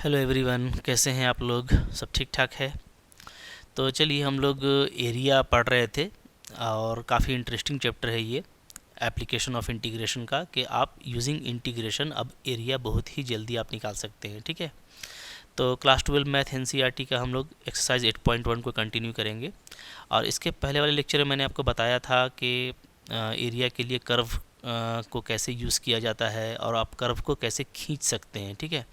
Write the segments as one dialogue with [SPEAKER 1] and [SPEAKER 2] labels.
[SPEAKER 1] Hello everyone, कैसे हैं आप लोग? सब ठीक ठाक है? तो चलिए, हम लोग एरिया पढ़ रहे थे और काफ़ी इंटरेस्टिंग चैप्टर है ये, एप्लीकेशन ऑफ इंटीग्रेशन का, कि आप यूजिंग इंटीग्रेशन अब एरिया बहुत ही जल्दी आप निकाल सकते हैं। ठीक है, तो क्लास 12 मैथ एनसीईआरटी का हम लोग एक्सरसाइज 8.1 को कंटिन्यू करेंगे। और इसके पहले वाले लेक्चर में मैंने आपको बताया था कि एरिया के लिए कर्व को कैसे यूज़ किया जाता है और आप कर्व को कैसे खींच सकते हैं। ठीक है,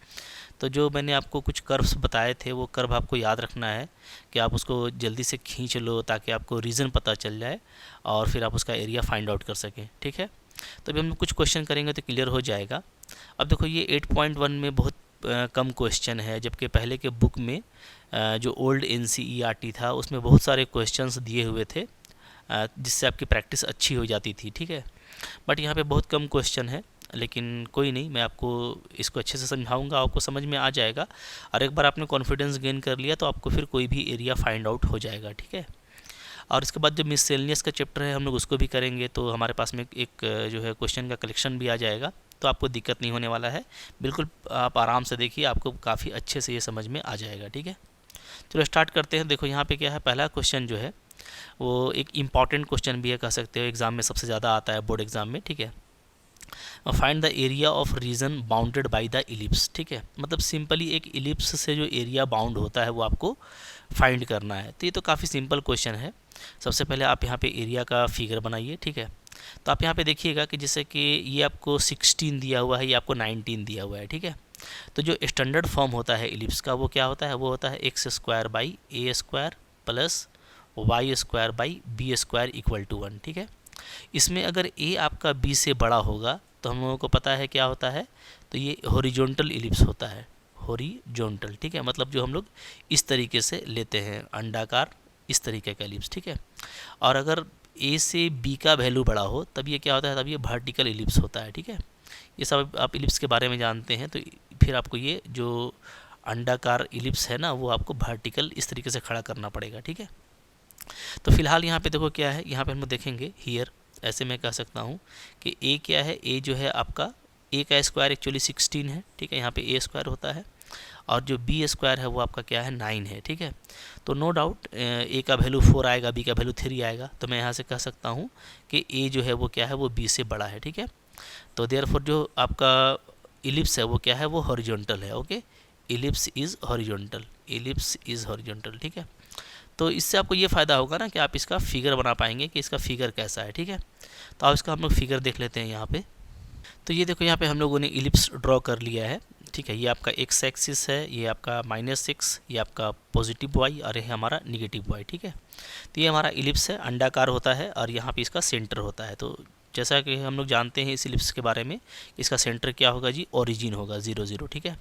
[SPEAKER 1] तो जो मैंने आपको कुछ कर्व्स बताए थे वो कर्व आपको याद रखना है कि आप उसको जल्दी से खींच लो ताकि आपको रीज़न पता चल जाए और फिर आप उसका एरिया फाइंड आउट कर सकें। ठीक है, तो अभी हम लोग कुछ क्वेश्चन करेंगे तो क्लियर हो जाएगा। अब देखो, ये 8.1 में बहुत कम क्वेश्चन है, जबकि पहले के बुक में जो ओल्ड एनसीईआरटी था उसमें बहुत सारे क्वेश्चंस दिए हुए थे जिससे आपकी प्रैक्टिस अच्छी हो जाती थी। ठीक है, बट यहाँ पे बहुत कम क्वेश्चन है, लेकिन कोई नहीं, मैं आपको इसको अच्छे से समझाऊंगा, आपको समझ में आ जाएगा। और एक बार आपने कॉन्फिडेंस गेन कर लिया तो आपको फिर कोई भी एरिया फाइंड आउट हो जाएगा। ठीक है, और इसके बाद जो मिससेलेनियस का चैप्टर है हम लोग उसको भी करेंगे, तो हमारे पास में एक जो है क्वेश्चन का कलेक्शन भी आ जाएगा, तो आपको दिक्कत नहीं होने वाला है। बिल्कुल आप आराम से देखिए, आपको काफ़ी अच्छे से ये समझ में आ जाएगा। ठीक है, चलो स्टार्ट करते हैं। देखो यहाँ पे क्या है, पहला क्वेश्चन जो है वो एक इम्पॉर्टेंट क्वेश्चन भी है, कह सकते हो एग्ज़ाम में सबसे ज़्यादा आता है, बोर्ड एग्ज़ाम में। ठीक है, find the area of reason bounded by the ellipse. ठीक है, मतलब सिंपली एक इलिप्स से जो एरिया बाउंड होता है वो आपको फाइंड करना है। तो ये तो काफ़ी सिंपल क्वेश्चन है। सबसे पहले आप यहाँ पे एरिया का फिगर बनाइए। ठीक है, तो आप यहाँ पे देखिएगा कि जैसे कि ये आपको 16 दिया हुआ है, ये आपको 19 दिया हुआ है। ठीक है, तो जो स्टैंडर्ड फॉर्म होता है इलिप्स का वो क्या होता है, वो होता है x square by a square plus y square by b square equal to 1। ठीक है, इसमें अगर ए आपका बी से बड़ा होगा तो हम लोगों को पता है क्या होता है, तो ये हॉरिजॉन्टल इलिप्स होता है, हॉरिजॉन्टल। ठीक है, मतलब जो हम लोग इस तरीके से लेते हैं, अंडाकार इस तरीके का इलिप्स। ठीक है, और अगर ए से बी का वैल्यू बड़ा हो तब ये क्या होता है, तब ये वर्टिकल इलिप्स होता है। ठीक है, ये सब आप इलिप्स के बारे में जानते हैं, तो फिर आपको ये जो अंडाकार इलिप्स है ना वो आपको वर्टिकल इस तरीके से खड़ा करना पड़ेगा। ठीक है, तो फिलहाल यहाँ पे देखो क्या है, यहाँ पे हम लोग देखेंगे हियर, ऐसे मैं कह सकता हूँ कि ए क्या है, ए जो है आपका ए का स्क्वायर एक्चुअली 16 है। ठीक है, यहाँ पे ए स्क्वायर होता है, और जो बी स्क्वायर है वो आपका क्या है, 9 है। ठीक है, तो नो डाउट ए का वैल्यू 4 आएगा, बी का वैल्यू 3 आएगा, तो मैं यहाँ से कह सकता हूँ कि ए जो है वो क्या है, वो बी से बड़ा है। ठीक है, तो देयरफॉर जो आपका इलिप्स है वो क्या है, वो हॉरिजॉन्टल है। Okay, ellipse is horizontal, ellipse is horizontal. ठीक है, तो इससे आपको ये फ़ायदा होगा ना कि आप इसका फिगर बना पाएंगे कि इसका फिगर कैसा है। ठीक है, तो आप इसका हम लोग फिगर देख लेते हैं यहाँ पे। तो ये देखो, यहाँ पे हम लोगों ने इलिप्स ड्रॉ कर लिया है। ठीक है, ये आपका एक्स एक्सिस है, ये आपका -6, ये आपका पॉजिटिव वाई और ये हमारा निगेटिव वाई। ठीक है, तो ये हमारा इलिप्स है, अंडाकार होता है और यहाँ पे इसका सेंटर होता है। तो जैसा कि हम लोग जानते हैं इस इलिप्स के बारे में, इसका सेंटर क्या होगा जी, ओरिजिन होगा, 0 0। ठीक है,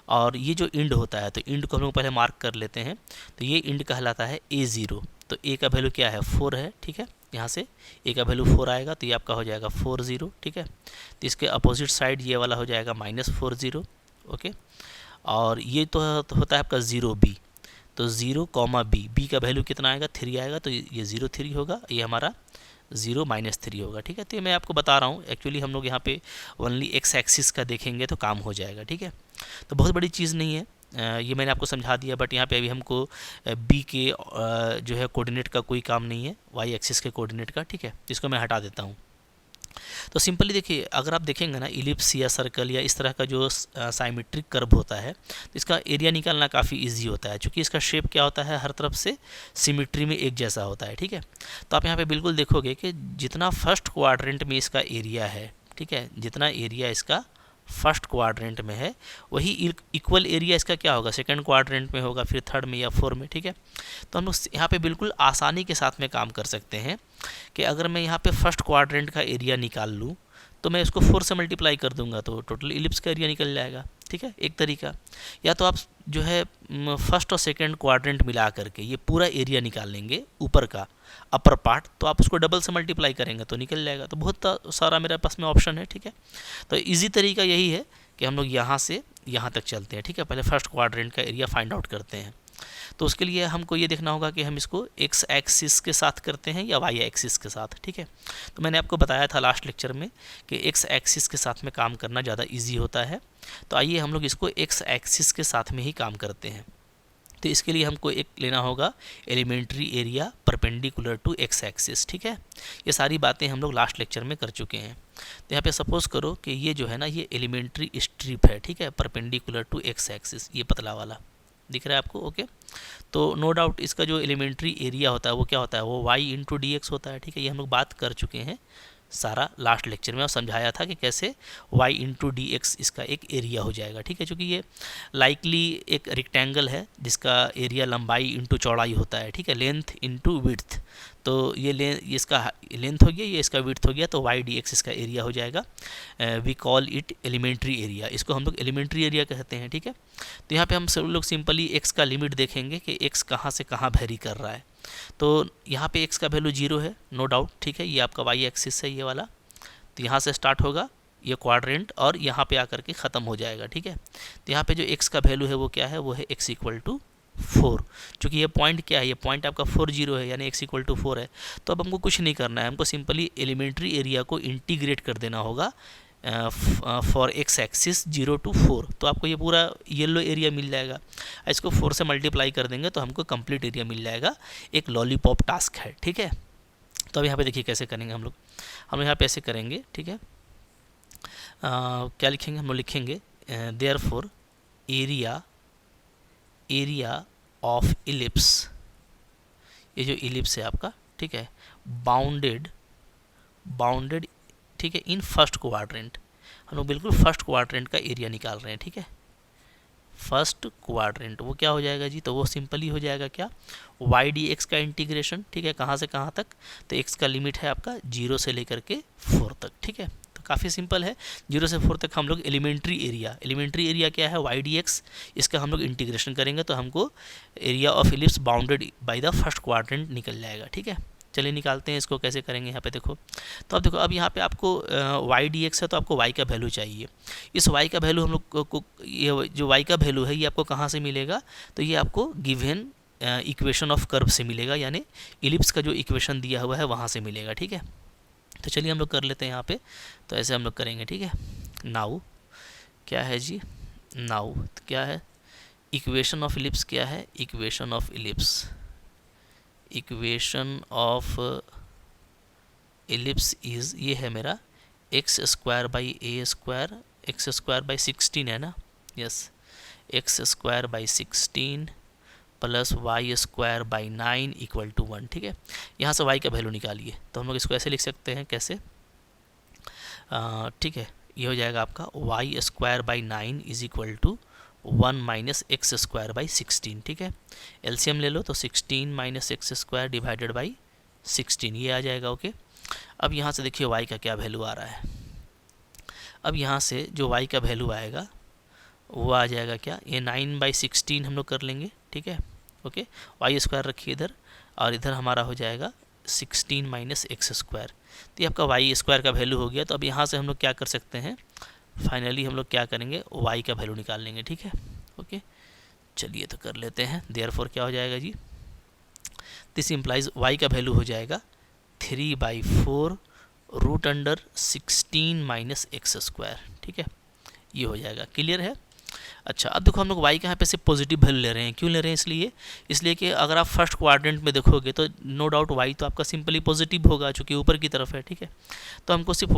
[SPEAKER 1] और ये जो इंड होता है, तो इंड को हम लोग पहले मार्क कर लेते हैं, तो ये इंड कहलाता है A0। तो ए का वैल्यू क्या है, 4 है। ठीक है, यहाँ से ए का वैल्यू 4 आएगा तो ये आपका हो जाएगा 4 0। ठीक है, तो इसके अपोजिट साइड ये वाला हो जाएगा -4 0। ओके, और ये तो होता है आपका 0 B, तो 0 B, B का वैल्यू कितना आएगा, 3 आएगा, तो ये 0 3 होगा, ये हमारा 0 -3 होगा। ठीक है, तो ये मैं आपको बता रहा हूँ, एक्चुअली हम लोग यहाँ पे ओनली एक्स एक्सिस का देखेंगे तो काम हो जाएगा। ठीक है, तो बहुत बड़ी चीज़ नहीं है, ये मैंने आपको समझा दिया, बट यहाँ पे अभी हमको बी के जो है कोऑर्डिनेट का कोई काम नहीं है, वाई एक्सिस के कोऑर्डिनेट का। ठीक है, इसको मैं हटा देता हूँ। तो सिंपली देखिए, अगर आप देखेंगे ना इलिप्स या सर्कल या इस तरह का जो साइमेट्रिक कर्व होता है, तो इसका एरिया निकालना काफ़ी इजी होता है, क्योंकि इसका शेप क्या होता है, हर तरफ से सिमिट्री में एक जैसा होता है। ठीक है, तो आप यहाँ पे बिल्कुल देखोगे कि जितना फर्स्ट क्वाड्रेंट में इसका एरिया है, ठीक है, जितना एरिया इसका फर्स्ट क्वाड्रेंट में है वही इक्वल एरिया इसका क्या होगा, सेकंड क्वाड्रेंट में होगा, फिर थर्ड में या फोर्थ में। ठीक है, तो हम लोग यहाँ पे बिल्कुल आसानी के साथ में काम कर सकते हैं कि अगर मैं यहाँ पे फर्स्ट क्वाड्रेंट का एरिया निकाल लूँ तो मैं इसको 4 से मल्टीप्लाई कर दूंगा तो टोटल इलिप्स का एरिया निकल जाएगा। ठीक है, एक तरीका, या तो आप जो है फर्स्ट और सेकंड क्वाड्रेंट मिला करके ये पूरा एरिया निकाल लेंगे ऊपर का अपर पार्ट, तो आप उसको डबल से मल्टीप्लाई करेंगे तो निकल जाएगा। तो बहुत सारा मेरे पास में ऑप्शन है। ठीक है, तो इजी तरीका यही है कि हम लोग यहाँ से यहाँ तक चलते हैं। ठीक है, पहले फर्स्ट क्वाड्रेंट का एरिया फाइंड आउट करते हैं। तो उसके लिए हमको ये देखना होगा कि हम इसको एक्स एक्सिस के साथ करते हैं या वाई एक्सिस के साथ, ठीक है। तो मैंने आपको बताया था लास्ट लेक्चर में कि एक्स एक्सिस के साथ में काम करना ज़्यादा ईजी होता है। तो आइए हम लोग इसको एक्स एक्सिस के साथ में ही काम करते हैं। तो इसके लिए हमको एक लेना होगा elementary area perpendicular to x axis, ठीक है। ये सारी बातें हम लोग लास्ट लेक्चर में कर चुके हैं। तो यहाँ पे सपोज करो कि ये जो है ना ये एलिमेंट्री स्ट्रिप है, ठीक है, परपेंडिकुलर टू एक्स एक्सिस, ये पतला वाला दिख रहा है आपको, ओके। तो नो डाउट इसका जो एलिमेंट्री एरिया होता है वो क्या होता है, वो y इंटू डी एक्स होता है, ठीक है। ये हम लोग बात कर चुके हैं सारा लास्ट लेक्चर में और समझाया था कि कैसे y इंटू डी एक्स इसका एक एरिया हो जाएगा, ठीक है। चूँकि ये लाइकली एक रेक्टेंगल है जिसका एरिया लंबाई इंटू चौड़ाई होता है, ठीक है, लेंथ इंटू विड्थ। तो ये इसका लेंथ हो गया, ये इसका विड्थ हो गया, तो y डी एक्स इसका एरिया हो जाएगा। We call it elementary area, इसको हम लोग एलिमेंट्री एरिया कहते हैं, ठीक है। तो यहाँ पे हम सब लोग सिंपली x का लिमिट देखेंगे कि x कहाँ से कहाँ वेरी कर रहा है। तो यहाँ पे x का वैल्यू 0 है, नो डाउट, ठीक है। ये आपका y एक्सिस है ये वाला, तो यहाँ से स्टार्ट होगा ये क्वाड्रेंट और यहाँ पे आकर के ख़त्म हो जाएगा, ठीक है। तो यहाँ पे जो x का वैल्यू है वो क्या है, वो है x इक्वल टू 4। चूँकि ये पॉइंट क्या है, ये पॉइंट आपका 4 0 है, यानी x इक्वल टू 4 है। तो अब हमको कुछ नहीं करना है, हमको सिंपली एलिमेंट्री एरिया को इंटीग्रेट कर देना होगा फॉर एक्स एक्सिस 0 to 4। तो आपको ये पूरा येलो एरिया मिल जाएगा। इसको 4 से मल्टीप्लाई कर देंगे तो हमको कंप्लीट एरिया मिल जाएगा। एक लॉलीपॉप टास्क है, ठीक है। तो अब यहाँ पे देखिए कैसे करेंगे हम लोग यहाँ पे ऐसे करेंगे, ठीक है। क्या लिखेंगे, हम लोग लिखेंगे देयरफॉर एरिया ऑफ इलिप्स, ये जो इलिप्स है आपका, ठीक है, बाउंडेड, ठीक है, इन फर्स्ट क्वाड्रेंट। हम लोग बिल्कुल फर्स्ट क्वाड्रेंट का एरिया निकाल रहे हैं, ठीक है। फर्स्ट क्वाड्रेंट वो क्या हो जाएगा जी, तो वो सिंपली हो जाएगा क्या, वाई डी एक्स का इंटीग्रेशन, ठीक है, कहाँ से कहाँ तक, तो एक्स का लिमिट है आपका 0 से लेकर के 4 तक, ठीक है। तो काफ़ी सिंपल है, 0 से 4 तक हम लोग एलिमेंट्री एरिया क्या है, वाई डी एक्स, इसका हम लोग इंटीग्रेशन करेंगे तो हमको area of ellipse bounded by the first quadrant निकल जाएगा, ठीक है। चलिए निकालते हैं इसको, कैसे करेंगे यहाँ पे देखो। तो अब देखो, अब यहाँ पे आपको वाई डी एक्स है तो आपको वाई का वैल्यू चाहिए। इस वाई का वैल्यू हम लोग को ये जो वाई का वैल्यू है ये आपको कहाँ से मिलेगा, तो ये आपको गिवन इक्वेशन ऑफ कर्व से मिलेगा, यानी इलिप्स का जो इक्वेशन दिया हुआ है वहाँ से मिलेगा, ठीक है। तो चलिए हम लोग कर लेते हैं यहाँ पे, तो ऐसे हम लोग करेंगे, ठीक है। नाउ क्या है जी, नाउ क्या है, इक्वेशन ऑफ इलिप्स क्या है, इक्वेशन ऑफ इलिप्स इज़, ये है मेरा x square by a square, x square by 16 है ना, yes, x square by 16 plus y square by 9 equal to 1, ठीक है। यहाँ से वाई का वैल्यू निकालिए, तो हम लोग इसको ऐसे लिख सकते हैं, कैसे, ठीक है, ये हो जाएगा आपका y square by 9 is equal to 1 minus x square by 16, ठीक है। एलसीएम ले लो तो 16 minus x square divided by 16 ये आ जाएगा, ओके। अब यहाँ से देखिए वाई का क्या वैल्यू आ रहा है। अब यहाँ से जो वाई का वैल्यू आएगा वो आ जाएगा क्या, ये 9/16 हम लोग कर लेंगे, ठीक है, ओके। वाई स्क्वायर रखिए इधर और इधर हमारा हो जाएगा 16 माइनस एक्स स्क्वायर। तो ये आपका वाई स्क्वायर का वैल्यू हो गया। तो अब यहाँ से हम लोग क्या कर सकते हैं, फाइनली हम लोग क्या करेंगे, वाई का वैल्यू निकाल लेंगे, ठीक है, ओके। चलिए तो कर लेते हैं। देयरफॉर क्या हो जाएगा जी, दिस इम्प्लाइज वाई का वैल्यू हो जाएगा 3/4 root under 16 minus x square, ठीक है, ये हो जाएगा। क्लियर है। अच्छा, अब देखो हम लोग y का यहाँ पे से पॉजिटिव वैल्यू ले रहे हैं। क्यों ले रहे हैं, इसलिए कि अगर आप फर्स्ट क्वाड्रेंट में देखोगे तो नो डाउट y तो आपका सिंपली पॉजिटिव होगा, चूँकि ऊपर की तरफ है, ठीक है। तो हमको सिर्फ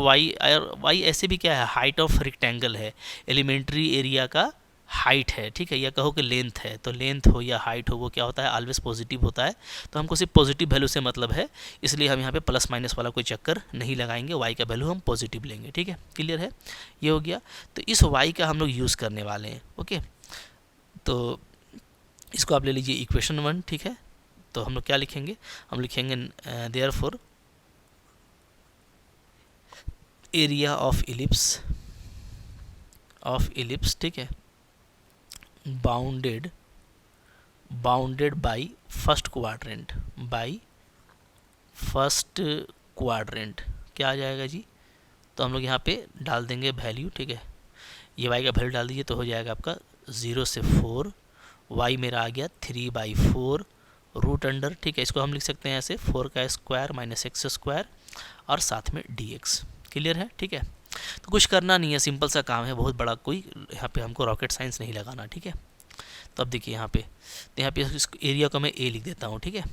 [SPEAKER 1] y ऐसे भी क्या है, हाइट ऑफ रेक्टेंगल है, एलिमेंट्री एरिया का हाइट है, ठीक है, या कहो कि लेंथ है, तो लेंथ हो या हाइट हो वो क्या होता है, ऑलवेज पॉजिटिव होता है। तो हमको सिर्फ पॉजिटिव वैल्यू से मतलब है, इसलिए हम यहाँ पे प्लस माइनस वाला कोई चक्कर नहीं लगाएंगे, वाई का वैल्यू हम पॉजिटिव लेंगे, ठीक है। क्लियर है, ये हो गया। तो इस वाई का हम लोग यूज़ करने वाले हैं, ओके। तो इसको आप ले लीजिए इक्वेशन 1, ठीक है। तो हम लोग क्या लिखेंगे, हम लिखेंगे देयरफॉर एरिया ऑफ इलिप्स, ठीक है, बाउंडेड बाई फर्स्ट क्वाड्रेंट क्या आ जाएगा जी, तो हम लोग यहाँ पे डाल देंगे वैल्यू, ठीक है। ये वाई का वैल्यू डाल दीजिए तो हो जाएगा आपका 0 से 4 y मेरा आ गया 3/4 रूट अंडर, ठीक है, इसको हम लिख सकते हैं ऐसे 4 का स्क्वायर माइनस एक्स स्क्वायर और साथ में dx। क्लियर है, ठीक है। तो कुछ करना नहीं है, सिंपल सा काम है, बहुत बड़ा कोई यहाँ पे हमको रॉकेट साइंस नहीं लगाना, ठीक है। तो अब देखिए यहाँ पे, तो यहाँ पे इस एरिया को मैं a लिख देता हूँ, ठीक है।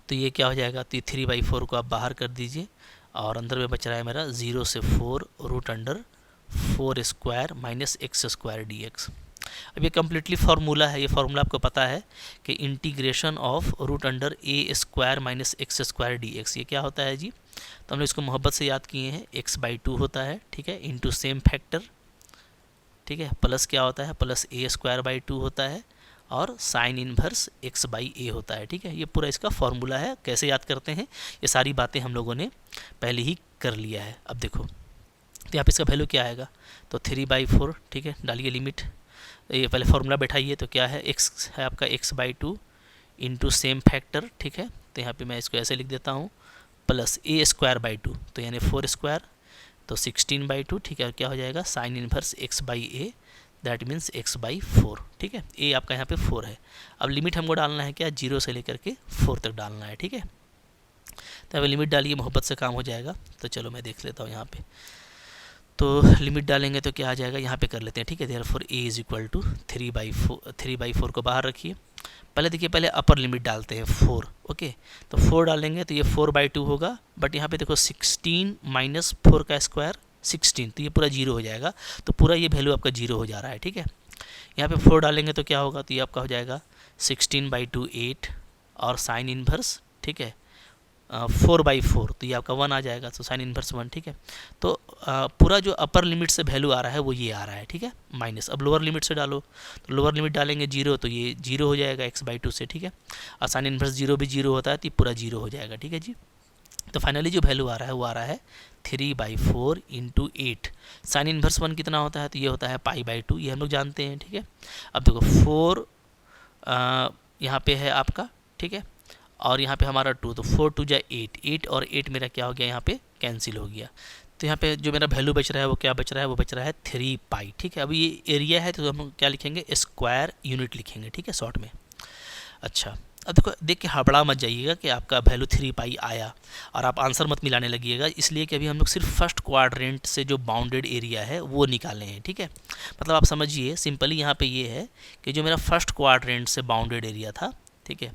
[SPEAKER 1] तो ये क्या हो जाएगा, तो ये 3/4 को आप बाहर कर दीजिए और अंदर में बच रहा है मेरा 0 से 4 root under 4 square minus x square dx। अब ये कम्प्लीटली फार्मूला है, ये फार्मूला आपको पता है कि integration of root under a square minus x square dx, ये क्या होता है जी। तो हमने इसको मोहब्बत से याद किए हैं, x/2 होता है, ठीक है, इंटू सेम फैक्टर, ठीक है, प्लस क्या होता है, प्लस a²/2 होता है और साइन इनवर्स x/a होता है, ठीक है। ये पूरा इसका फॉर्मूला है, कैसे याद करते हैं ये सारी बातें हम लोगों ने पहले ही कर लिया है। अब देखो, तो यहाँ पे इसका वैल्यू क्या आएगा, तो 3/4, ठीक है, डालिए लिमिट, ये पहले फॉर्मूला बैठाइए, तो क्या है, x है आपका x/2 इंटू सेम फैक्टर, ठीक है। तो यहाँ पे मैं इसको ऐसे लिख देता हूँ, प्लस a²/2, तो यानी 4 स्क्वायर, तो 16/2, ठीक है, और क्या हो जाएगा, sine inverse x/a, that means x/4, ठीक है। a आपका यहाँ पे 4 है। अब लिमिट हमको डालना है क्या, 0 से लेकर के 4 तक डालना है, ठीक है। तो अब लिमिट डालिए, मोहब्बत से काम हो जाएगा। तो चलो मैं देख लेता हूँ यहाँ पे, तो लिमिट डालेंगे तो क्या आ जाएगा, यहाँ पे कर लेते हैं, ठीक है। Therefore a is equal to 3/4 को बाहर रखिए। पहले देखिए, पहले अपर लिमिट डालते हैं 4, ओके। तो 4 डालेंगे तो ये 4/2 होगा, बट यहाँ पे देखो 16 माइनस 4 का स्क्वायर 16, तो ये पूरा 0 हो जाएगा, तो पूरा ये वैल्यू आपका 0 हो जा रहा है, ठीक है। यहाँ पे 4 डालेंगे तो क्या होगा, तो ये आपका हो जाएगा 16/2 8 और साइन इनवर्स, ठीक है, 4/4, तो ये आपका 1 आ जाएगा, तो साइन इनवर्स 1, ठीक है। तो पूरा जो अपर लिमिट से वैल्यू आ रहा है वो ये आ रहा है, ठीक है, माइनस। अब लोअर लिमिट से डालो, तो लोअर लिमिट डालेंगे 0, तो ये 0 हो जाएगा x/2 से, ठीक है। और साइन इनवर्स 0 भी 0 होता है, तो ये पूरा 0 हो जाएगा, ठीक है जी। तो फाइनली जो वैल्यू आ रहा है वो आ रहा है 3/4 इंटू 8। साइन इनवर्स 1 कितना होता है, तो ये होता है π/2, ये हम लोग जानते हैं, ठीक है। अब देखो 4 यहाँ पे है आपका, ठीक है, और यहाँ पे हमारा 2, तो 4 2 जा 8, 8 और 8 मेरा क्या हो गया, यहाँ पे कैंसिल हो गया। तो यहाँ पे जो मेरा वैल्यू बच रहा है वो क्या बच रहा है, वो बच रहा है 3π, ठीक है। अब ये एरिया है तो हम क्या लिखेंगे, स्क्वायर यूनिट लिखेंगे, ठीक है, शॉर्ट में। अच्छा, अब देखो, देख के हड़बड़ा मत जाइएगा कि आपका वैल्यू 3π आया और आप आंसर मत मिलाने लगिएगा, इसलिए कि अभी हम लोग सिर्फ फर्स्ट क्वाड्रेंट से जो बाउंडेड एरिया है वो निकाले हैं, ठीक है। मतलब आप समझिए, सिंपली यहाँ पे ये है कि जो मेरा फर्स्ट क्वाड्रेंट से बाउंडेड एरिया था, ठीक है,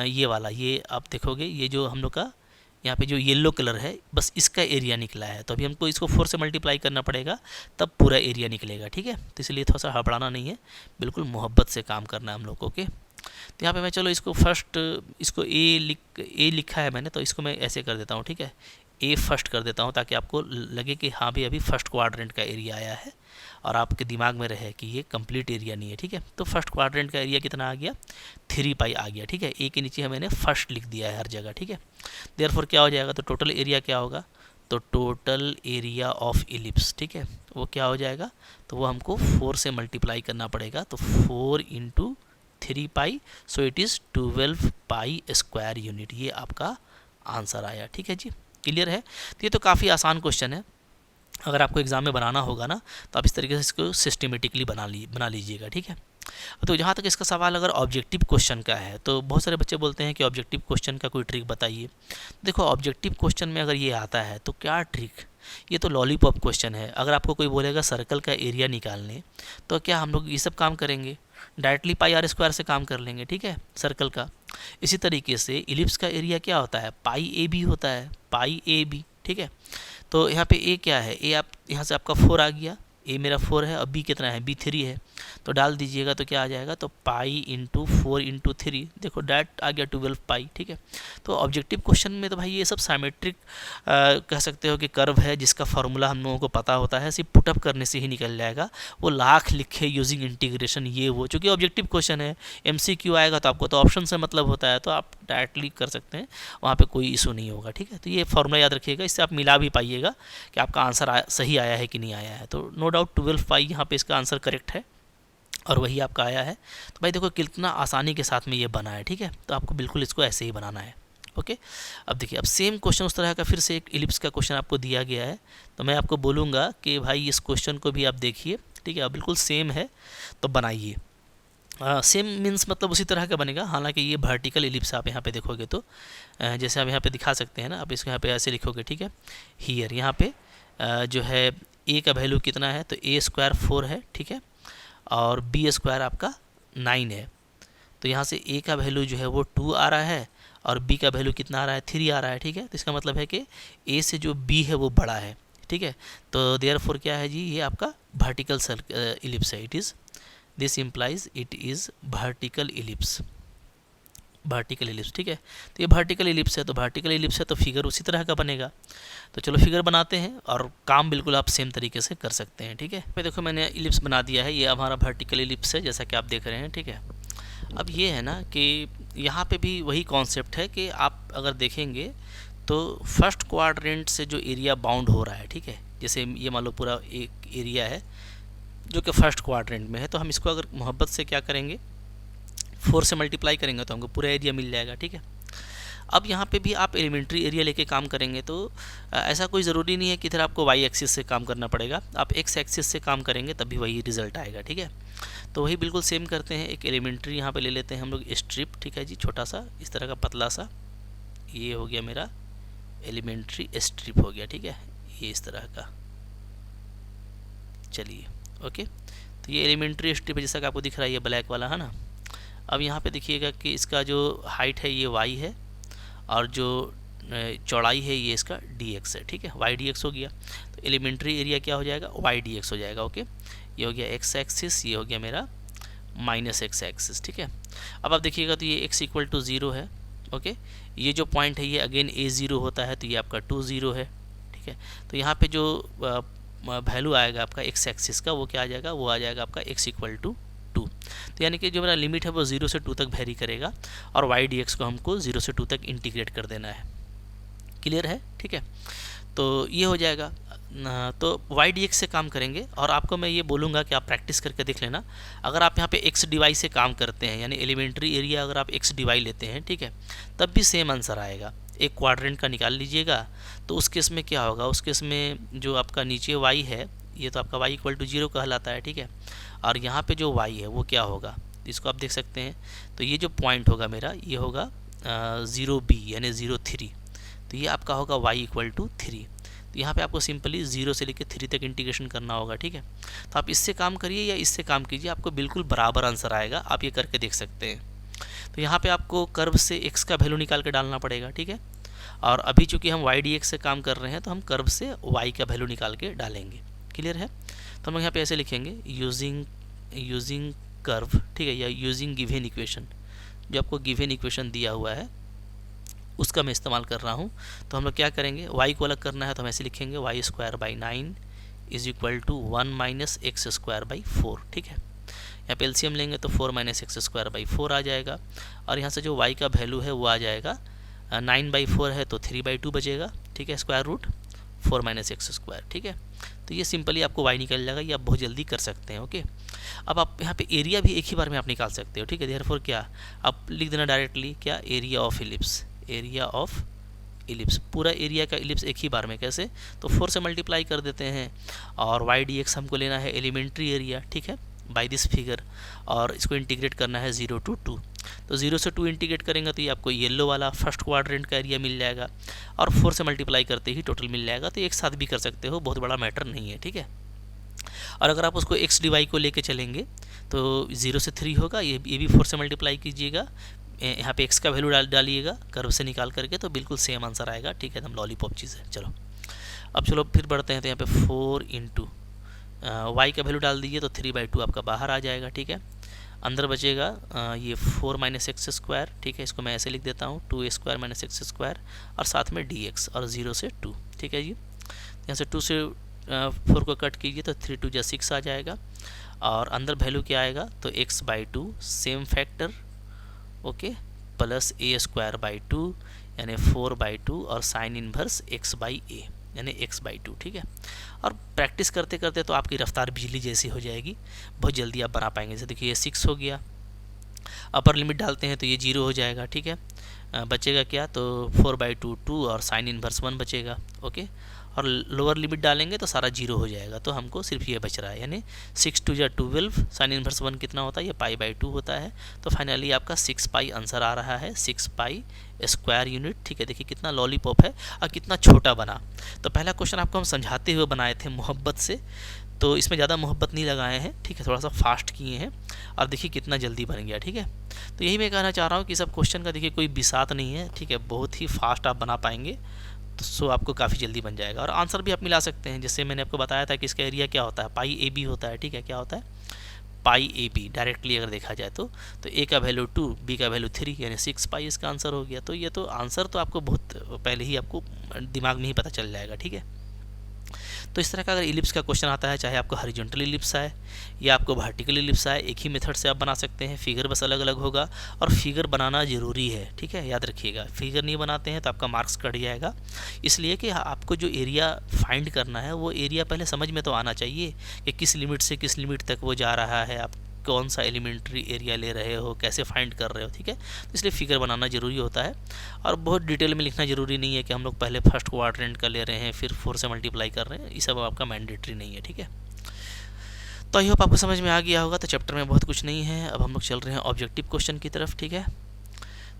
[SPEAKER 1] ये वाला, ये आप देखोगे, ये जो हम लोग का यहाँ पे जो येलो कलर है, बस इसका एरिया निकला है, तो अभी हमको इसको 4 से मल्टीप्लाई करना पड़ेगा, तब पूरा एरिया निकलेगा, ठीक है। तो इसलिए थोड़ा सा हड़बड़ाना नहीं है, बिल्कुल मोहब्बत से काम करना है हम लोग को, ओके। तो यहाँ पे मैं, चलो इसको फर्स्ट, इसको ए लिखा है मैंने, तो इसको मैं ऐसे कर देता हूँ, ठीक है, ए फर्स्ट कर देता हूँ, ताकि आपको लगे कि हाँ भी अभी फर्स्ट क्वाड्रेंट का एरिया आया है और आपके दिमाग में रहे कि ये कंप्लीट एरिया नहीं है, ठीक है। तो फर्स्ट क्वाड्रेंट का एरिया कितना आ गया, 3π आ गया, ठीक है। ए के नीचे मैंने फर्स्ट लिख दिया है हर जगह, ठीक है। देयरफॉर क्या हो जाएगा, तो टोटल एरिया क्या होगा, तो टोटल एरिया ऑफ इलिप्स, ठीक है, वो क्या हो जाएगा, तो वो हमको 4 से मल्टीप्लाई करना पड़ेगा, तो 4 into 3π, so it is 12π square unit, ये आपका आंसर आया, ठीक है जी। क्लियर है। तो ये तो काफ़ी आसान क्वेश्चन है, अगर आपको एग्ज़ाम में बनाना होगा ना, तो आप इस तरीके से इसको सिस्टमेटिकली बना लीजिएगा, ठीक है। तो जहाँ तक इसका सवाल अगर ऑब्जेक्टिव क्वेश्चन का है, तो बहुत सारे बच्चे बोलते हैं कि ऑब्जेक्टिव क्वेश्चन का कोई ट्रिक बताइए। देखो, ऑब्जेक्टिव क्वेश्चन में अगर ये आता है तो क्या ट्रिक, ये तो लॉलीपॉप क्वेश्चन है। अगर आपको कोई बोलेगा सर्कल का एरिया निकालने, तो क्या हम लोग ये सब काम करेंगे, डायरेक्टली πr² से काम कर लेंगे, ठीक है, सर्कल का। इसी तरीके से इलिप्स का एरिया क्या होता है, πab होता है, πab, ठीक है। तो यहाँ पे ए क्या है, ए आप यहाँ से आपका 4 आ गया, ए मेरा 4 है, और बी कितना है, बी 3 है, तो डाल दीजिएगा तो क्या आ जाएगा, तो पाई इंटू 4 इंटू 3, देखो डैट आ गया 12π, ठीक है। तो ऑब्जेक्टिव क्वेश्चन में तो भाई ये सब साइमेट्रिक कह सकते हो कि कर्व है, जिसका फार्मूला हम लोगों को पता होता है, सिर्फ पुटअप करने से ही निकल जाएगा। वो लाख लिखे यूजिंग इंटीग्रेशन, ये वो, चूँकि ऑब्जेक्टिव क्वेश्चन है, MCQ आएगा तो आपको तो ऑप्शन से मतलब होता है, तो आप डायरेक्टली कर सकते हैं, वहाँ पे कोई इशू नहीं होगा, ठीक है। तो ये फार्मूला याद रखिएगा, इससे आप मिला भी पाइएगा कि आपका आंसर सही आया है कि नहीं आया है। तो नो डाउट 12π यहाँ पे इसका आंसर करेक्ट है और वही आपका आया है। तो भाई देखो कितना आसानी के साथ में ये बना है, ठीक है। तो आपको बिल्कुल इसको ऐसे ही बनाना है, ओके। अब देखिए, अब सेम क्वेश्चन उस तरह का फिर से एक इलिप्स का क्वेश्चन आपको दिया गया है, तो मैं आपको बोलूँगा कि भाई इस क्वेश्चन को भी आप देखिए, ठीक है, बिल्कुल सेम है, तो बनाइए। सेम मीन्स मतलब उसी तरह का बनेगा, हालांकि ये वर्टिकल इलिप्स आप यहाँ पे देखोगे तो जैसे आप यहाँ पे दिखा सकते हैं ना, आप इसको यहाँ पे ऐसे लिखोगे, ठीक है। हीयर यहाँ पे जो है ए का वैल्यू कितना है, तो ए स्क्वायर 4 है, ठीक है, और बी स्क्वायर आपका 9 है। तो यहाँ से ए का वैल्यू जो है वो 2 आ रहा है और बी का वैल्यू कितना आ रहा है, 3 आ रहा है, ठीक है। तो इसका मतलब है कि ए से जो बी है वो बड़ा है, ठीक है। तो देयरफॉर क्या है जी, ये आपका वर्टिकल इलिप्स है। It is this implies it is vertical ellipse, vertical ellipse, ठीक है। तो ये वर्टिकल इलिप्स है, तो वर्टिकल इलिप्स है तो फिगर उसी तरह का बनेगा। तो चलो फिगर बनाते हैं और काम बिल्कुल आप सेम तरीके से कर सकते हैं, ठीक है। पे देखो मैंने इलिप्स बना दिया है, ये हमारा वर्टिकल इलिप्स है जैसा कि आप देख रहे हैं, ठीक है। अब ये है ना कि यहाँ पे भी वही कॉन्सेप्ट है कि आप अगर देखेंगे तो फर्स्ट क्वाड्रेंट से जो एरिया बाउंड हो रहा है, ठीक है, जैसे ये मान लो पूरा एक एरिया है जो कि फर्स्ट क्वाड्रेंट में है, तो हम इसको अगर मोहब्बत से क्या करेंगे, 4 से मल्टीप्लाई करेंगे तो हमको पूरा एरिया मिल जाएगा, ठीक है। अब यहाँ पे भी आप एलिमेंट्री एरिया लेके काम करेंगे तो ऐसा कोई ज़रूरी नहीं है कि इधर आपको वाई एक्सिस से काम करना पड़ेगा, आप एक्स एक्सिस से काम करेंगे तभी वही रिजल्ट आएगा, ठीक है। तो वही बिल्कुल सेम करते हैं, एक एलिमेंट्री यहाँ पे ले लेते हैं हम लोग स्ट्रिप, ठीक है जी, छोटा सा इस तरह का पतला सा, ये हो गया मेरा एलिमेंट्री स्ट्रिप हो गया, ठीक है, ये इस तरह का। चलिए ओके, तो ये एलिमेंट्री स्ट्रिप जैसा कि आपको दिख रहा है, ये ब्लैक वाला है ना। अब यहाँ पे देखिएगा कि इसका जो हाइट है ये y है और जो चौड़ाई है ये इसका dx है, ठीक है, y dx हो गया। तो एलिमेंट्री एरिया क्या हो जाएगा, y dx हो जाएगा, ओके। ये हो गया x एक्सिस, ये हो गया मेरा -x एक्सिस, ठीक है। अब आप देखिएगा तो ये x इक्वल टू 0 है, ओके। ये जो पॉइंट है ये अगेन a0 होता है, तो ये आपका 2 0 है, ठीक है। तो यहाँ पे जो वैल्यू आएगा आपका x एक्सिस का वो क्या आ जाएगा, वो आ जाएगा आपका x इक्वल टू 2। तो यानी कि जो मेरा लिमिट है वो 0 से 2 तक वेरी करेगा और y dx को हमको 0 से 2 तक इंटीग्रेट कर देना है। क्लियर है, ठीक है। तो ये हो जाएगा। तो y dx से काम करेंगे और आपको मैं ये बोलूँगा कि आप प्रैक्टिस करके देख लेना। अगर आप यहाँ पे x dy से काम करते हैं, यानी एलिमेंट्री एरिया अगर आप x dy लेते हैं, ठीक है, तब भी सेम आंसर आएगा। एक क्वाड्रेंट का निकाल लीजिएगा, तो उस केस में क्या होगा, उस केस में जो आपका नीचे y है ये तो आपका y इक्वल टू 0 कहलाता है, ठीक है। और यहाँ पे जो y है वो क्या होगा, इसको आप देख सकते हैं। तो ये जो पॉइंट होगा मेरा ये होगा 0b यानी 0 3, तो ये आपका होगा y इक्वल टू 3। तो यहाँ पे आपको सिंपली 0 से लेकर 3 तक इंटीग्रेशन करना होगा, ठीक है। तो आप इससे काम करिए या इससे काम कीजिए, आपको बिल्कुल बराबर आंसर आएगा, आप ये करके देख सकते हैं। तो यहाँ पे आपको कर्व से x का वैल्यू निकाल के डालना पड़ेगा, ठीक है। और अभी चूंकि हम y dx से काम कर रहे हैं तो हम कर्व से y का वैल्यू निकाल के डालेंगे। क्लियर है, तो हम यहाँ पे ऐसे लिखेंगे यूजिंग कर्व, ठीक है, या यूजिंग गिवन इक्वेशन। जो आपको गिवन इक्वेशन दिया हुआ है उसका मैं इस्तेमाल कर रहा हूँ। तो हम लोग क्या करेंगे, y को अलग करना है तो हम ऐसे लिखेंगे y square by 9 is equal to 1 minus x square by 4, ठीक है। यहाँ पे एलसीएम लेंगे तो 4 माइनस एक्स स्क्वायर बाई 4 आ जाएगा और यहाँ से जो y का वैल्यू है वो आ जाएगा 9/4 है तो 3/2 बचेगा, ठीक है, square root 4 minus x square, ठीक है। तो ये सिंपली आपको y निकल जाएगा, ये आप बहुत जल्दी कर सकते हैं, ओके। अब आप यहाँ पे एरिया भी एक ही बार में आप निकाल सकते हो, ठीक है। देयरफॉर क्या आप लिख देना डायरेक्टली, क्या, area of ellipse, area of ellipse, पूरा एरिया का इलिप्स एक ही बार में। कैसे, तो 4 से मल्टीप्लाई कर देते हैं और y dx हमको लेना है एलिमेंट्री एरिया, ठीक है, बाय दिस फिगर, और इसको इंटीग्रेट करना है 0 to 2। तो 0 से 2 इंटीग्रेट करेंगे तो ये आपको येलो वाला फर्स्ट क्वाड्रेंट का एरिया मिल जाएगा और 4 से मल्टीप्लाई करते ही टोटल मिल जाएगा। तो एक साथ भी कर सकते हो, बहुत बड़ा मैटर नहीं है, ठीक है। और अगर आप उसको x dy को लेके चलेंगे तो 0 से 3 होगा, ये भी 4 से मल्टीप्लाई कीजिएगा, यहाँ पे x का वैल्यू डालिएगा कर्व से निकाल करके, तो बिल्कुल सेम आंसर आएगा, ठीक है, एकदम लॉलीपॉप चीज़ है। चलो अब चलो फिर बढ़ते हैं, तो यहाँ पे 4 इंटू y का वैल्यू डाल दीजिए तो 3/2 आपका बाहर आ जाएगा, ठीक है। अंदर बचेगा ये 4 माइनस एक्स स्क्वायर, ठीक है, इसको मैं ऐसे लिख देता हूँ 2a square minus x square और साथ में dx और 0 से 2, ठीक है जी। यहाँ से 2 से 4 को कट कीजिए तो 3 2 6 आ जाएगा और अंदर वैल्यू क्या आएगा, तो x/2 same factor, okay, plus a square by 2 यानी 4/2 और साइन इनवर्स x/a यानी x/2, ठीक है। और प्रैक्टिस करते करते तो आपकी रफ्तार बिजली जैसी हो जाएगी, बहुत जल्दी आप बना पाएंगे। जैसे देखिए ये 6 हो गया, अपर लिमिट डालते हैं तो ये 0 हो जाएगा, ठीक है। बचेगा क्या, तो 4/2 2 और साइन इनवर्स 1 बचेगा, ओके। और लोअर लिमिट डालेंगे तो सारा जीरो हो जाएगा, तो हमको सिर्फ ये बच रहा है, यानी 6 2 12, साइन इनवर्स 1 कितना होता है, ये π/2 होता है। तो फाइनली आपका 6 पाई आंसर आ रहा है, 6 पाई स्क्वायर यूनिट। ठीक है, देखिए कितना लॉलीपॉप है और कितना छोटा बना। तो पहला क्वेश्चन आपको हम समझाते हुए बनाए थे मोहब्बत से, तो इसमें ज़्यादा मोहब्बत नहीं लगाए हैं, ठीक है, थोड़ा सा फास्ट किए हैं और देखिए कितना जल्दी बन गया। ठीक है, तो यही मैं कहना चाह रहा हूँ कि सब क्वेश्चन का देखिए कोई बिसात नहीं है, ठीक है, बहुत ही फास्ट आप बना पाएंगे, तो सो आपको काफ़ी जल्दी बन जाएगा। और आंसर भी आप मिला सकते हैं, जैसे मैंने आपको बताया था कि इसका एरिया क्या होता है, π/AB होता है। ठीक है, क्या होता है, π/AB डायरेक्टली अगर देखा जाए तो A का वैल्यू 2, B का वैल्यू 3, यानी 6 पाई इसका आंसर हो गया। तो ये तो आंसर तो आपको बहुत पहले ही आपको दिमाग में ही पता चल जाएगा। ठीक है, तो इस तरह का अगर इलिप्स का क्वेश्चन आता है, चाहे आपको हॉरिजॉन्टल इलिप्स आए या आपको वर्टिकल इलिप्स आए, एक ही मेथड से आप बना सकते हैं। फिगर बस अलग अलग होगा और फिगर बनाना ज़रूरी है। ठीक है, याद रखिएगा, फिगर नहीं बनाते हैं तो आपका मार्क्स कट जाएगा, इसलिए कि आपको जो एरिया फाइंड करना है वो एरिया पहले समझ में तो आना चाहिए कि किस लिमिट से किस लिमिट तक वो जा रहा है, आप कौन सा एलिमेंट्री एरिया ले रहे हो, कैसे फाइंड कर रहे हो। ठीक है, तो इसलिए फिगर बनाना ज़रूरी होता है और बहुत डिटेल में लिखना ज़रूरी नहीं है कि हम लोग पहले फर्स्ट क्वाड्रेंट का ले रहे हैं फिर 4 से मल्टीप्लाई कर रहे हैं, ये सब आपका मैंडेटरी नहीं है। ठीक है, तो आई होप आपको समझ में आ गया होगा। तो चैप्टर में बहुत कुछ नहीं है, अब हम लोग चल रहे हैं ऑब्जेक्टिव क्वेश्चन की तरफ। ठीक है,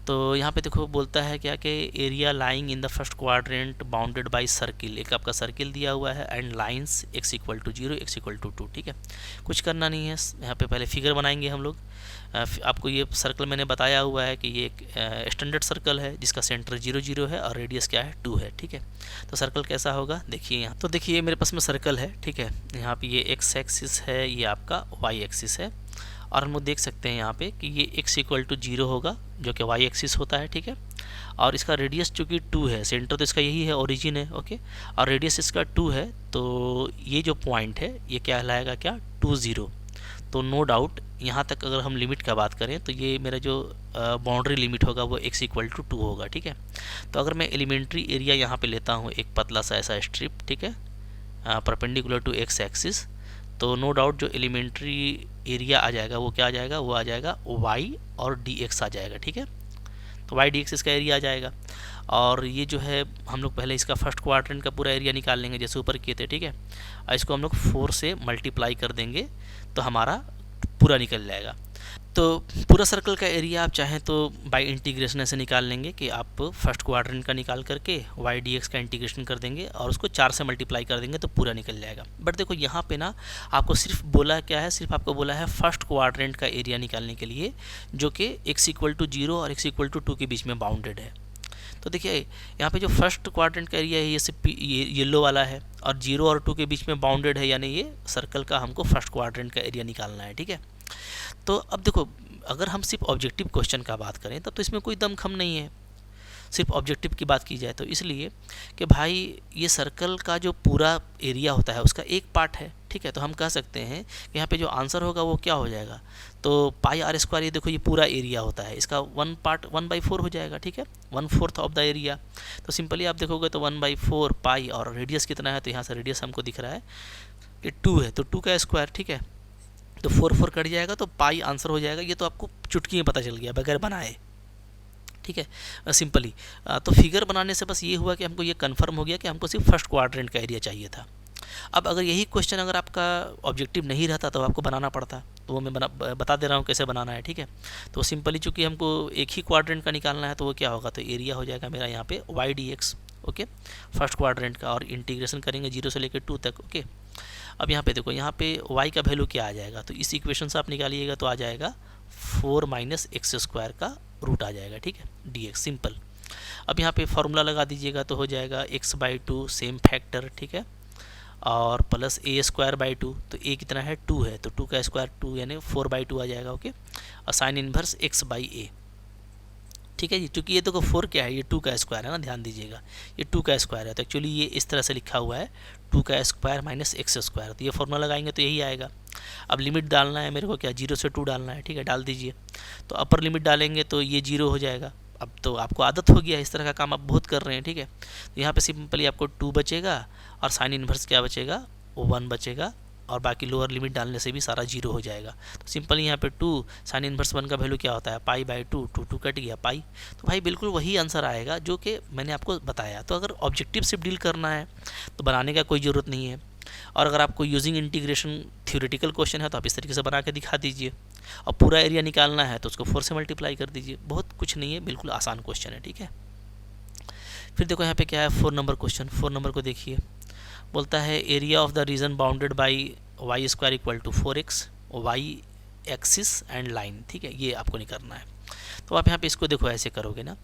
[SPEAKER 1] तो यहाँ पे देखो बोलता है क्या कि area lying in the first quadrant bounded by circle, एक आपका सर्किल दिया हुआ है एंड लाइंस x = 0 x = 2। ठीक है, कुछ करना नहीं है, यहाँ पे पहले फिगर बनाएंगे हम लोग। आपको ये सर्कल मैंने बताया हुआ है कि ये एक स्टैंडर्ड सर्कल है जिसका सेंटर 0 0 है और रेडियस क्या है 2 है। ठीक है, तो सर्कल कैसा होगा देखिए यहाँ, तो देखिए मेरे पास में सर्कल है। ठीक है, यहाँ पे ये x एक्सिस है, ये आपका y एक्सिस है और हम लोग देख सकते हैं यहाँ पे कि ये x = 0 होगा जो कि y एक्सिस होता है। ठीक है, और इसका रेडियस चूँकि 2 है, सेंटर तो इसका यही है, ओरिजिन है। ओके, और रेडियस इसका 2 है, तो ये जो पॉइंट है ये क्या कहलाएगा, क्या 2 0। तो नो डाउट यहाँ तक अगर हम लिमिट का बात करें तो ये मेरा जो बाउंड्री लिमिट होगा वो x = 2 होगा। ठीक है, तो अगर मैं एलिमेंट्री एरिया यहाँ पे लेता हूँ एक पतला सा ऐसा स्ट्रिप, ठीक है, परपेंडिकुलर टू x एक्सिस, तो नो डाउट जो एलिमेंट्री एरिया आ जाएगा वो क्या आ जाएगा, वो आ जाएगा y और dx आ जाएगा। ठीक है, तो y dx इसका एरिया आ जाएगा और ये जो है हम लोग पहले इसका फर्स्ट क्वाड्रेंट का पूरा एरिया निकाल लेंगे जैसे ऊपर किए थे। ठीक है, और इसको हम लोग 4 से मल्टीप्लाई कर देंगे तो हमारा पूरा निकल जाएगा। तो पूरा सर्कल का एरिया आप चाहें तो बाय इंटीग्रेशन ऐसे निकाल लेंगे कि आप फर्स्ट क्वाड्रेंट का निकाल करके y dx का इंटीग्रेशन कर देंगे और उसको 4 से मल्टीप्लाई कर देंगे तो पूरा निकल जाएगा। बट देखो यहाँ पे ना आपको सिर्फ बोला क्या है, सिर्फ आपको बोला है फर्स्ट क्वाड्रेंट का एरिया निकालने के लिए जो कि x = 0 और x = 2 के बीच में बाउंडेड है। तो देखिए यहाँ पे जो फर्स्ट क्वाड्रेंट का एरिया है ये सिर्फ ये येलो वाला है और 0 और 2 के बीच में बाउंडेड है, यानी ये सर्कल का हमको फर्स्ट क्वाड्रेंट का एरिया निकालना है। ठीक है, तो अब देखो अगर हम सिर्फ ऑब्जेक्टिव क्वेश्चन का बात करें तब तो इसमें कोई दमखम नहीं है, सिर्फ ऑब्जेक्टिव की बात की जाए तो, इसलिए कि भाई ये सर्कल का जो पूरा एरिया होता है उसका एक पार्ट है। ठीक है, तो हम कह सकते हैं कि यहाँ पे जो आंसर होगा वो क्या हो जाएगा, तो πr², ये देखो ये पूरा एरिया होता है, इसका 1 पार्ट 1/4 हो जाएगा। ठीक है, 1/4 ऑफ द एरिया। तो सिंपली आप देखोगे तो 1/4 पाई, और रेडियस कितना है तो यहाँ से रेडियस हमको दिख रहा है ये 2 है, तो 2 का स्क्वायर। ठीक है, तो 4 4 कट जाएगा तो पाई आंसर हो जाएगा। ये तो आपको चुटकी में पता चल गया बगैर बनाए। ठीक है, सिंपली तो फिगर बनाने से बस ये हुआ कि हमको ये कंफर्म हो गया कि हमको सिर्फ फर्स्ट क्वाड्रेंट का एरिया चाहिए था। अब अगर यही क्वेश्चन अगर आपका ऑब्जेक्टिव नहीं रहता तो आपको बनाना पड़ता, तो वो मैं बता दे रहा हूँ कैसे बनाना है। ठीक है, तो सिंपली चूँकि हमको एक ही क्वाड्रेंट का निकालना है तो वो क्या होगा, तो एरिया हो जाएगा मेरा यहाँ पे y dx। Okay, first quadrant का, और इंटीग्रेशन करेंगे 0 से लेकर 2 तक। ओके, अब यहाँ पे देखो यहाँ पे y का वैल्यू क्या आ जाएगा, तो इस इक्वेशन से आप निकालिएगा तो आ जाएगा 4 - x² का रूट आ जाएगा। ठीक है, dx सिंपल। अब यहाँ पे फॉर्मूला लगा दीजिएगा तो हो जाएगा x/2 सेम फैक्टर। ठीक है, और प्लस a²/2, तो a कितना है 2 है, तो 2 का स्क्वायर 2 यानी 4/2 आ जाएगा। ओके, और साइन इनवर्स x/a। ठीक है जी, क्योंकि ये देखो 4 क्या है, ये 2 का स्क्वायर है ना, ध्यान दीजिएगा ये 2 का स्क्वायर है, तो एक्चुअली ये इस तरह से लिखा हुआ है 2 का स्क्वायर - x²। तो ये फॉर्मूला लगाएंगे तो यही आएगा। अब लिमिट डालना है मेरे को, क्या 0 से 2 डालना है। ठीक है, डाल दीजिए, तो अपर लिमिट डालेंगे तो ये 0 हो जाएगा। अब तो आपको आदत हो गया, इस तरह का काम आप बहुत कर रहे हैं। ठीक है, तो यहाँ पे सिंपली आपको 2 बचेगा और साइन इनवर्स क्या बचेगा, 1 बचेगा और बाकी लोअर लिमिट डालने से भी सारा जीरो हो जाएगा। तो सिंपल यहाँ पे 2 साइन इनवर्स 1 का वैल्यू क्या होता है, पाई बाई 2, 2 कट गया पाई। तो भाई बिल्कुल वही आंसर आएगा जो कि मैंने आपको बताया। तो अगर ऑब्जेक्टिव से डील करना है तो बनाने का कोई ज़रूरत नहीं है, और अगर आपको यूजिंग इंटीग्रेशन थ्योरेटिकल क्वेश्चन है तो आप इस तरीके से बना के दिखा दीजिए, और पूरा एरिया निकालना है तो उसको 4 से मल्टीप्लाई कर दीजिए। बहुत कुछ नहीं है, बिल्कुल आसान क्वेश्चन है, ठीक है। फिर देखो यहाँ पे क्या है, 4 नंबर क्वेश्चन। 4 नंबर को देखिए, बोलता है area of the region bounded by y square equal to 4x, y axis and line, ठीक है, ये आपको नहीं करना है। तो आप यहाँ पे इसको देखो ऐसे करोगे ना,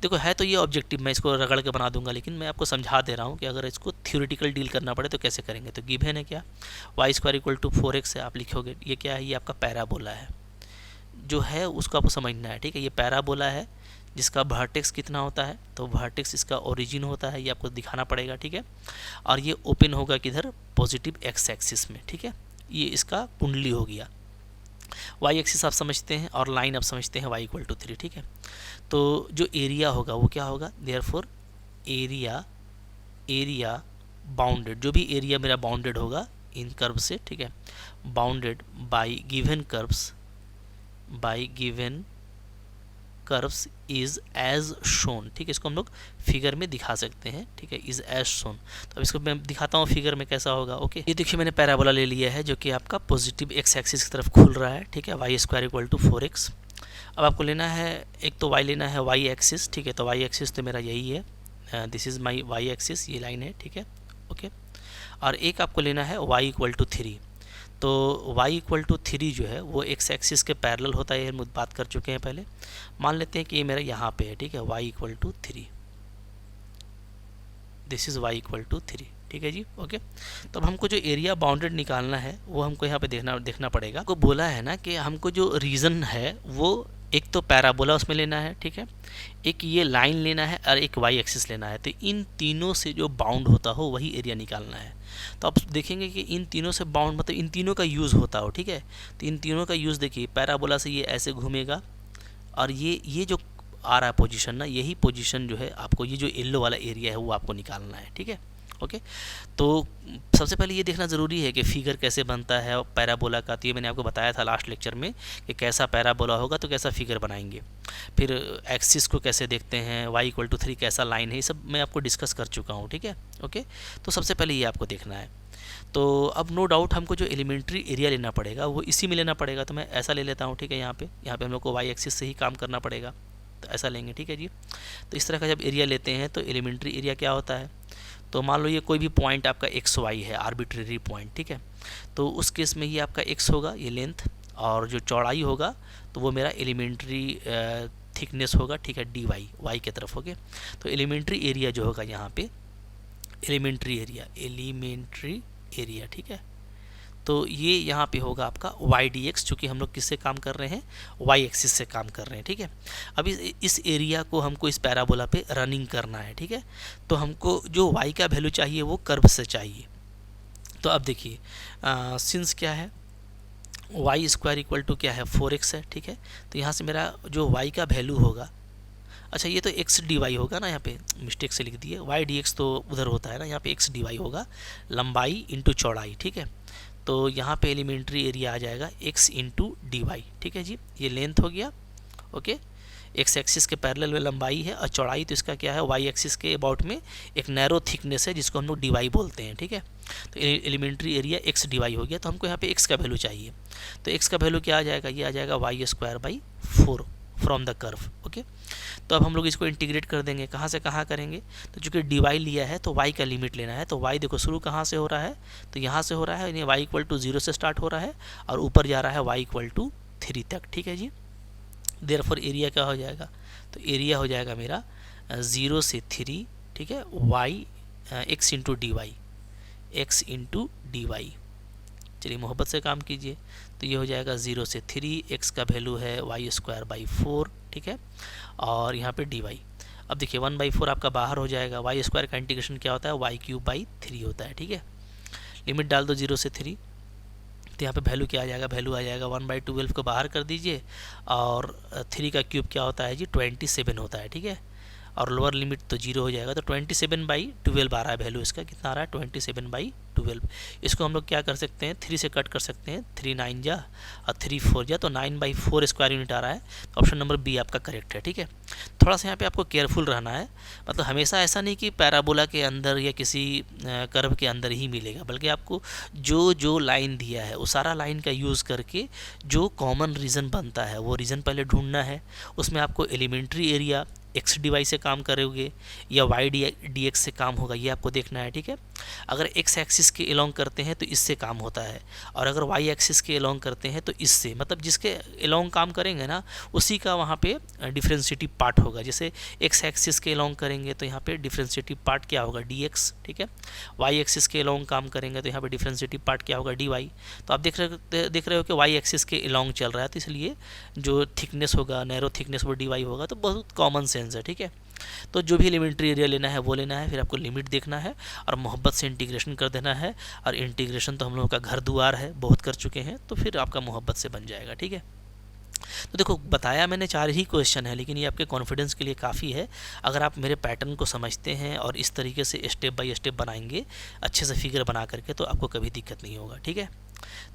[SPEAKER 1] देखो है तो ये ऑब्जेक्टिव, मैं इसको रगड़ के बना दूंगा, लेकिन मैं आपको समझा दे रहा हूँ कि अगर इसको थ्योरेटिकल डील करना पड़े तो कैसे करेंगे। तो गिवन है क्या, Y square equal to 4x है, आप लिखोगे ये क्या है, ये आपका पैराबोला है जो है, उसको आपको समझना है, ठीक है। ये पैराबोला है जिसका वर्टेक्स कितना होता है, तो वर्टेक्स इसका ओरिजिन होता है, ये आपको दिखाना पड़ेगा, ठीक है। और ये ओपन होगा किधर, पॉजिटिव एक्स एक्सिस में, ठीक है। ये इसका कुंडली हो गया। वाई एक्सिस आप समझते हैं और लाइन आप समझते हैं वाई इक्वल टू 3, ठीक है। तो जो एरिया होगा वो क्या होगा, देयरफॉर एरिया बाउंडेड, जो भी एरिया मेरा बाउंडेड होगा इन कर्व से, ठीक है, bounded by given curves is as shown, ठीक है। इसको हम लोग फिगर में दिखा सकते हैं, ठीक है, इज एज शोन। तो अब इसको मैं दिखाता हूँ फिगर में कैसा होगा। ओके, ये देखिए मैंने पैराबोला ले लिया है जो कि आपका पॉजिटिव एक्स एक्सिस की तरफ खुल रहा है, ठीक है, Y square equal to 4x। अब आपको लेना है, एक तो वाई लेना है वाई एक्सिस, ठीक है। तो वाई एक्सिस तो मेरा यही है, this is my y axis, ये लाइन है, ठीक है, ओके। और एक आपको लेना है वाई इक्वल टू 3। तो y इक्वल टू 3 जो है वो एक्स एक्सिस के पैरेलल होता है, हम बात कर चुके हैं पहले। मान लेते हैं कि ये मेरा यहाँ पे है, ठीक है, y equal to 3, this is y equal to 3, ठीक है जी, ओके। तो अब हमको जो एरिया बाउंडेड निकालना है वो हमको यहाँ पे देखना पड़ेगा। को बोला है ना कि हमको जो रीजन है वो एक तो पैराबोला उसमें लेना है, ठीक है, एक ये लाइन लेना है और एक वाई एक्सिस लेना है। तो इन तीनों से जो बाउंड होता हो वही एरिया निकालना है। तो आप देखेंगे कि इन तीनों से बाउंड मतलब इन तीनों का यूज़ होता हो, ठीक है। तो इन तीनों का यूज़ देखिए, पैराबोला से ये ऐसे घूमेगा और ये जो आ रहा है पोजीशन ना, यही पोजीशन जो है आपको, ये जो येलो वाला एरिया है वो आपको निकालना है, ठीक है, ओके। तो सबसे पहले ये देखना ज़रूरी है कि फिगर कैसे बनता है पैराबोला का। तो ये मैंने आपको बताया था लास्ट लेक्चर में कि कैसा पैराबोला होगा तो कैसा फिगर बनाएंगे। फिर एक्सिस को कैसे देखते हैं, y इक्वल टू 3 कैसा लाइन है, ये सब मैं आपको डिस्कस कर चुका हूँ, ठीक है, ओके। तो सबसे पहले ये आपको देखना है। तो अब नो डाउट हमको जो एलिमेंट्री एरिया लेना पड़ेगा वो इसी में लेना पड़ेगा। तो मैं ऐसा ले लेता हूँ, ठीक है, यहाँ पे हम लोग को y एक्सिस से ही काम करना पड़ेगा, तो ऐसा लेंगे, ठीक है जी। तो इस तरह का जब एरिया लेते हैं तो एलिमेंट्री एरिया क्या होता है, तो मान लो ये कोई भी पॉइंट आपका एक्स वाई है, आर्बिट्रेरी पॉइंट, ठीक है। तो उस केस में ही आपका एक्स होगा ये लेंथ, और जो चौड़ाई होगा तो वो मेरा एलिमेंट्री थिकनेस होगा, ठीक है, डी वाई की तरफ, ओके। तो एलिमेंट्री एरिया जो होगा यहाँ पे, एलिमेंट्री एरिया, ठीक है। तो ये यहाँ पे होगा आपका वाई डी एक्स, चूँकि हम लोग किससे काम कर रहे हैं, वाई एक्सिस से काम कर रहे हैं, ठीक है। अब इस एरिया को हमको इस पैराबोला पे रनिंग करना है, ठीक है। तो हमको जो वाई का वैल्यू चाहिए वो कर्व से चाहिए। तो अब देखिए सिंस क्या है, वाई स्क्वायर इक्वल टू क्या है, 4x है, ठीक है। तो यहाँ से मेरा जो वाई का वैल्यू होगा, अच्छा ये तो एक्स डी वाई होगा ना, यहाँ पे मिस्टेक से लिख दिए, वाई डी एक्स तो उधर होता है ना, यहाँ पे एक्स डी वाई होगा, लंबाई इंटू चौड़ाई, ठीक है। तो यहाँ पे एलिमेंट्री एरिया आ जाएगा x इंटू डी वाई, ठीक है जी। ये लेंथ हो गया, ओके, एक्स एक्सिस के पैरेलल में लंबाई है, और चौड़ाई तो इसका क्या है, वाई एक्सिस के अबाउट में एक नैरो थिकनेस है जिसको हम लोग डी वाई बोलते हैं, ठीक है। तो elementary area x d y हो गया। तो हमको यहाँ पे x का वैल्यू चाहिए, तो x का वैल्यू क्या आ जाएगा, ये आ जाएगा y square by 4 from the curve, okay. तो अब हम लोग इसको इंटीग्रेट कर देंगे, कहाँ से कहाँ करेंगे, तो चूँकि डी वाई लिया है तो y का लिमिट लेना है। तो y देखो शुरू कहाँ से हो रहा है, तो यहाँ से हो रहा है, यानी y इक्वल टू 0 से स्टार्ट हो रहा है और ऊपर जा रहा है y इक्वल टू 3 तक, ठीक है जी। देयरफॉर एरिया क्या हो जाएगा, तो एरिया हो जाएगा मेरा 0 से 3, ठीक है, y x into d y, x into d y. चलिए मोहब्बत से काम कीजिए, तो ये हो जाएगा 0 से 3, x का वैल्यू है वाई स्क्वायर बाई 4, ठीक है, और यहाँ पे डी वाई। अब देखिए 1/4 आपका बाहर हो जाएगा, वाई स्क्वायर का इंटीग्रेशन क्या होता है, वाई क्यूब बाई 3 होता है, ठीक है। लिमिट डाल दो 0 से 3, तो यहाँ पे वैल्यू क्या आ जाएगा, वैल्यू आ जाएगा 1/12 को बाहर कर दीजिए, और 3 का क्यूब क्या होता है जी, 27 होता है, ठीक है। और लोअर लिमिट तो 0 हो जाएगा। तो 27/12 आ रहा है वैल्यू इसका, कितना आ रहा है 27/12। इसको हम लोग क्या कर सकते हैं, 3 से कट कर सकते हैं, 3 9 जा और 3 4 जा, तो 9/4 स्क्वायर यूनिट आ रहा है। तो ऑप्शन नंबर बी आपका करेक्ट है। ठीक है, थोड़ा सा यहाँ पे आपको केयरफुल रहना है, मतलब हमेशा ऐसा नहीं कि पैराबोला के अंदर या किसी कर्व के अंदर ही मिलेगा, बल्कि आपको जो जो लाइन दिया है उस सारा लाइन का यूज़ करके जो कॉमन रीजन बनता है वो रीजन पहले ढूंढना है। उसमें आपको elementary area x d y से काम करोगे या वाई डी एक्स से काम होगा, ये आपको देखना है। ठीक है, अगर एक्स एक्सिस के एलोंग करते हैं तो इससे काम होता है, और अगर वाई एक्सिस के एलोंग करते हैं तो इससे, मतलब जिसके एलोंग काम करेंगे ना उसी का वहाँ पे डिफरेंशिएटिव पार्ट होगा। जैसे एक्स एक्सिस के एलोंग करेंगे तो यहाँ पे डिफरेंशिएटिव पार्ट क्या होगा, डी एक्स। ठीक है, वाई एक्सिस के एलोंग काम करेंगे तो यहाँ पे डिफरेंशिएटिव पार्ट क्या होगा, डी वाई। तो आप देख रहे हो कि वाई एक्सिस के एलोंग चल रहा है, तो इसलिए जो थिकनेस होगा, नैरो थिकनेस, वो डी वाई होगा। तो बहुत कॉमन सेंस है। ठीक है, तो जो भी एलिमेंट्री एरिया लेना है वो लेना है, फिर आपको लिमिट देखना है और मोहब्बत से इंटीग्रेशन कर देना है। और इंटीग्रेशन तो हम लोगों का घर दुआर है, बहुत कर चुके हैं, तो फिर आपका मोहब्बत से बन जाएगा। ठीक है, तो देखो बताया मैंने 4 ही क्वेश्चन है, लेकिन ये आपके कॉन्फिडेंस के लिए काफ़ी है। अगर आप मेरे पैटर्न को समझते हैं और इस तरीके से स्टेप बाय स्टेप बनाएंगे अच्छे से फिगर बना करके, तो आपको कभी दिक्कत नहीं होगा। ठीक है,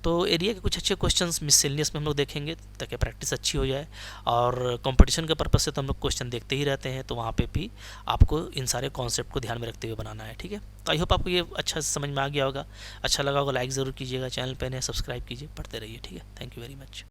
[SPEAKER 1] तो एरिया के कुछ अच्छे क्वेश्चंस मिससेलियस में हम लोग देखेंगे ताकि प्रैक्टिस अच्छी हो जाए, और कंपटीशन के पर्पस से तो हम लोग क्वेश्चन देखते ही रहते हैं, तो वहाँ पे भी आपको इन सारे कॉन्सेप्ट को ध्यान में रखते हुए बनाना है। ठीक है, तो आई होप आपको ये अच्छा समझ में आ गया होगा। अच्छा लगा होगा लाइक ज़रूर कीजिएगा, चैनल पे नए सब्सक्राइब कीजिए, पढ़ते रहिए। ठीक है, थैंक यू वेरी मच।